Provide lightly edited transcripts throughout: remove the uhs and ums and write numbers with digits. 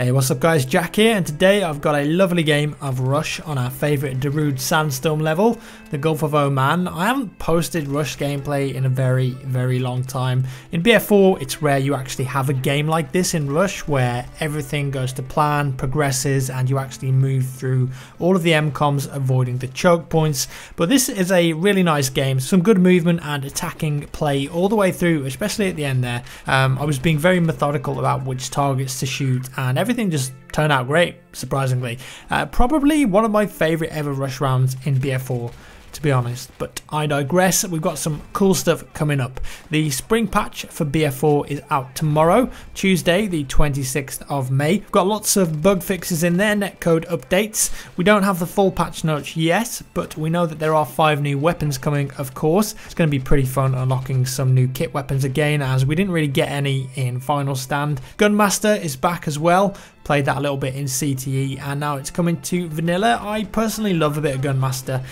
Hey, what's up guys, Jack here, and today I've got a lovely game of Rush on our favourite Darude Sandstorm level, the Gulf of Oman. I haven't posted Rush gameplay in a very long time. In BF4 it's rare you actually have a game like this in Rush where everything goes to plan, progresses, and you actually move through all of the MCOMs avoiding the choke points. But this is a really nice game, some good movement and attacking play all the way through, especially at the end there. I was being very methodical about which targets to shoot, and everything just turned out great, surprisingly. Probably one of my favourite ever Rush rounds in BF4, to be honest, but I digress. We've got some cool stuff coming up. The spring patch for BF4 is out tomorrow, Tuesday the 26th of May. We've got lots of bug fixes in there, netcode updates. We don't have the full patch notes yet, but we know that there are 5 new weapons coming, of course. It's going to be pretty fun unlocking some new kit weapons again, as we didn't really get any in Final Stand. Gunmaster is back as well. Played that a little bit in CTE, and now it's coming to vanilla. I personally love a bit of Gunmaster.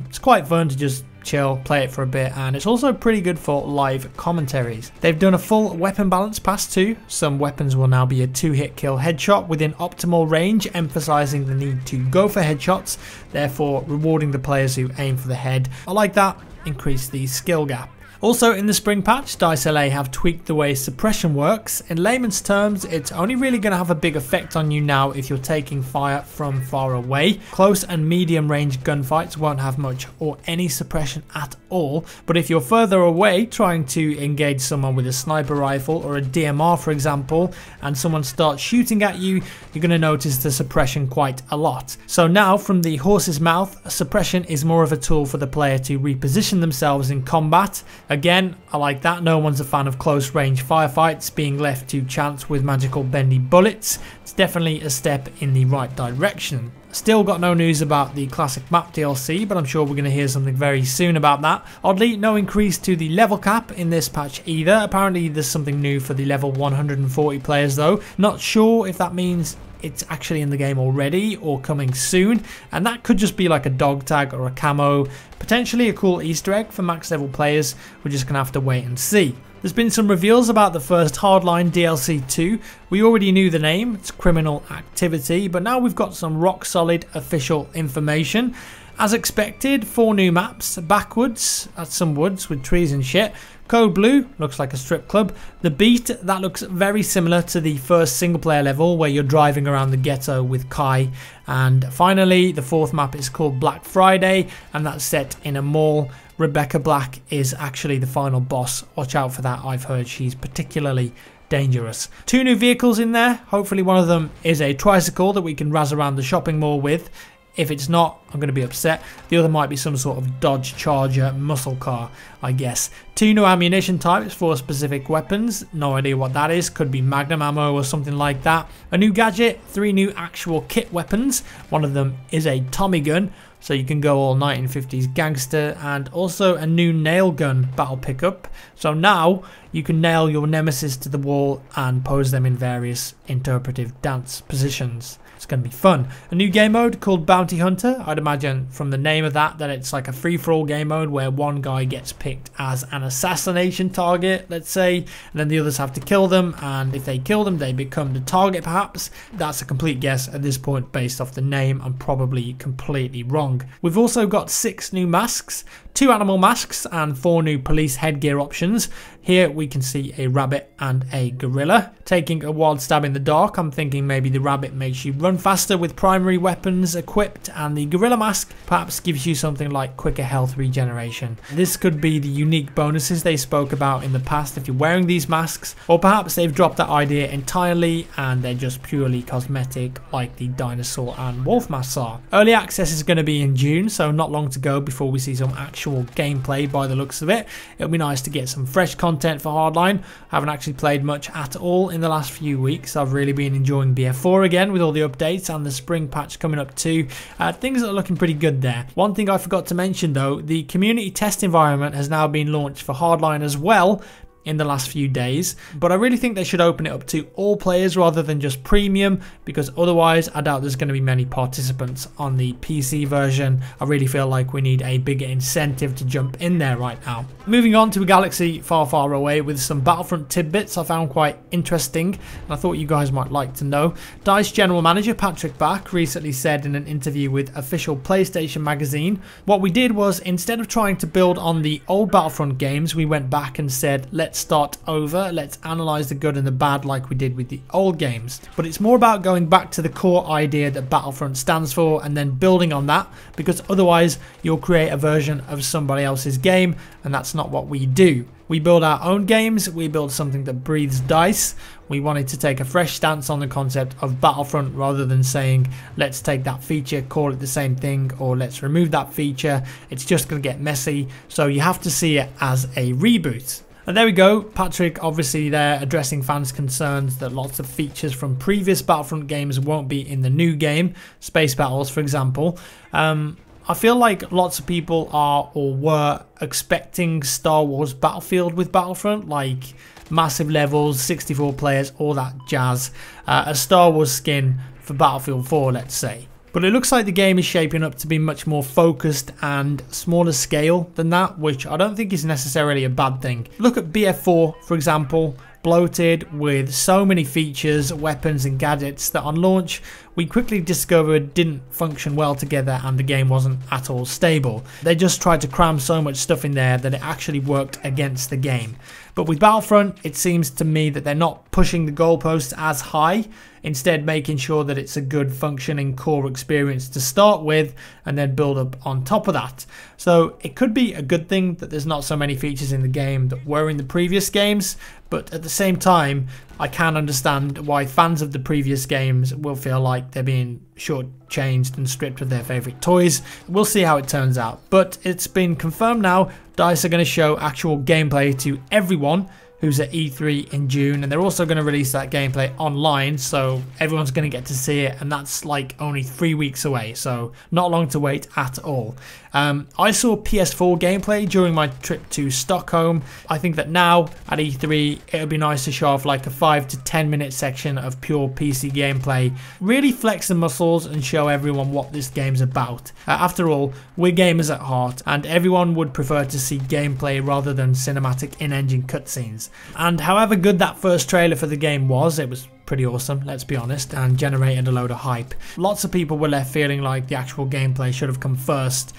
It's quite fun to just chill, play it for a bit, and it's also pretty good for live commentaries. They've done a full weapon balance pass too. Some weapons will now be a 2-hit kill headshot within optimal range, emphasizing the need to go for headshots, therefore rewarding the players who aim for the head. I like that. Increase the skill gap. Also in the spring patch, DICE LA have tweaked the way suppression works. In layman's terms, it's only really going to have a big effect on you now if you're taking fire from far away. Close and medium range gunfights won't have much or any suppression at all, but if you're further away trying to engage someone with a sniper rifle or a DMR for example, and someone starts shooting at you, you're going to notice the suppression quite a lot. So now, from the horse's mouth, suppression is more of a tool for the player to reposition themselves in combat. Again, I like that. No one's a fan of close range firefights being left to chance with magical bendy bullets. It's definitely a step in the right direction. Still got no news about the classic map DLC, but I'm sure we're going to hear something very soon about that. Oddly, no increase to the level cap in this patch either. Apparently there's something new for the level 140 players though. Not sure if that means it's actually in the game already or coming soon, and that could just be like a dog tag or a camo, potentially a cool Easter egg for max level players. We're just gonna have to wait and see. There's been some reveals about the first Hardline DLC 2. We already knew the name, it's Criminal Activity, but now we've got some rock solid official information. As expected, 4 new maps, backwards at some woods with trees and shit. Code Blue looks like a strip club. The Beat, that looks very similar to the first single player level where you're driving around the ghetto with Kai. And finally, the 4th map is called Black Friday, and that's set in a mall. Rebecca Black is actually the final boss. Watch out for that, I've heard she's particularly dangerous. 2 new vehicles in there. Hopefully one of them is a tricycle that we can razz around the shopping mall with. If it's not, I'm going to be upset. The other might be some sort of Dodge Charger muscle car, I guess. 2 new ammunition types for specific weapons. No idea what that is. Could be Magnum ammo or something like that. A new gadget. 3 new actual kit weapons. One of them is a Tommy gun, so you can go all 1950s gangster, and also a new nail gun battle pickup. So now you can nail your nemesis to the wall and pose them in various interpretive dance positions. It's going to be fun. A new game mode called Bounty Hunter. I'd imagine from the name of that it's like a free-for-all game mode where one guy gets picked as an assassination target, let's say, and then the others have to kill them, and if they kill them they become the target perhaps. That's a complete guess at this point based off the name. I'm probably completely wrong. We've also got 6 new masks, 2 animal masks and 4 new police headgear options. Here we can see a rabbit and a gorilla. Taking a wild stab in the dark, I'm thinking maybe the rabbit makes you run faster with primary weapons equipped, and the gorilla mask perhaps gives you something like quicker health regeneration. This could be the unique bonuses they spoke about in the past if you're wearing these masks, or perhaps they've dropped that idea entirely and they're just purely cosmetic like the dinosaur and wolf masks are. Early access is going to be in June, so not long to go before we see some actual gameplay by the looks of it. It'll be nice to get some fresh content for Hardline. I haven't actually played much at all in the last few weeks. I've really been enjoying BF4 again with all the updates and the spring patch coming up too. Things are looking pretty good there. One thing I forgot to mention though, the community test environment has now been launched for Hardline as well, in the last few days, but I really think they should open it up to all players rather than just premium, because otherwise I doubt there's going to be many participants on the PC version. I really feel like we need a bigger incentive to jump in there right now. Moving on to a galaxy far, far away with some Battlefront tidbits I found quite interesting and I thought you guys might like to know. DICE General Manager Patrick Bach recently said in an interview with official PlayStation magazine, what we did was, instead of trying to build on the old Battlefront games, we went back and said, let's start over, let's analyze the good and the bad like we did with the old games. But it's more about going back to the core idea that Battlefront stands for and then building on that, because otherwise you'll create a version of somebody else's game, and that's not what we do. We build our own games, we build something that breathes DICE. We wanted to take a fresh stance on the concept of Battlefront rather than saying, let's take that feature, call it the same thing, or let's remove that feature. It's just going to get messy, so you have to see it as a reboot. And there we go, Patrick obviously there addressing fans' concerns that lots of features from previous Battlefront games won't be in the new game, space battles for example. I feel like lots of people are or were expecting Star Wars Battlefield with Battlefront, like massive levels, 64 players, all that jazz. A Star Wars skin for Battlefield 4, let's say. But it looks like the game is shaping up to be much more focused and smaller scale than that, which I don't think is necessarily a bad thing. Look at BF4, for example. Bloated with so many features, weapons and gadgets that on launch we quickly discovered didn't function well together and the game wasn't at all stable. They just tried to cram so much stuff in there that it actually worked against the game. But with Battlefront, it seems to me that they're not pushing the goalposts as high, instead making sure that it's a good functioning core experience to start with and then build up on top of that. So it could be a good thing that there's not so many features in the game that were in the previous games, but at the same time I can understand why fans of the previous games will feel like they're being shortchanged and stripped of their favourite toys. We'll see how it turns out, but it's been confirmed now DICE are going to show actual gameplay to everyone who's at E3 in June, and they're also going to release that gameplay online, so everyone's going to get to see it, and that's like only 3 weeks away, so not long to wait at all. I saw PS4 gameplay during my trip to Stockholm. I think that now at E3 it would be nice to show off like a 5 to 10 minute section of pure PC gameplay, really flex the muscles and show everyone what this game's about. After all, we're gamers at heart, and everyone would prefer to see gameplay rather than cinematic in-engine cutscenes. And however good that first trailer for the game was, it was pretty awesome, let's be honest, and generated a load of hype. Lots of people were left feeling like the actual gameplay should have come first.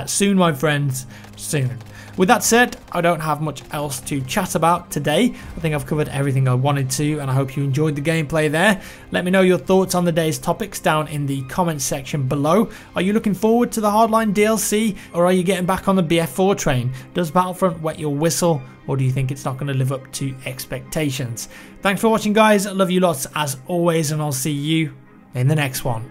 Soon, my friends, soon. With that said, I don't have much else to chat about today. I think I've covered everything I wanted to, and I hope you enjoyed the gameplay there. Let me know your thoughts on the day's topics down in the comments section below. Are you looking forward to the Hardline DLC, or are you getting back on the BF4 train? Does Battlefront wet your whistle, or do you think it's not going to live up to expectations? Thanks for watching, guys. I love you lots as always, and I'll see you in the next one.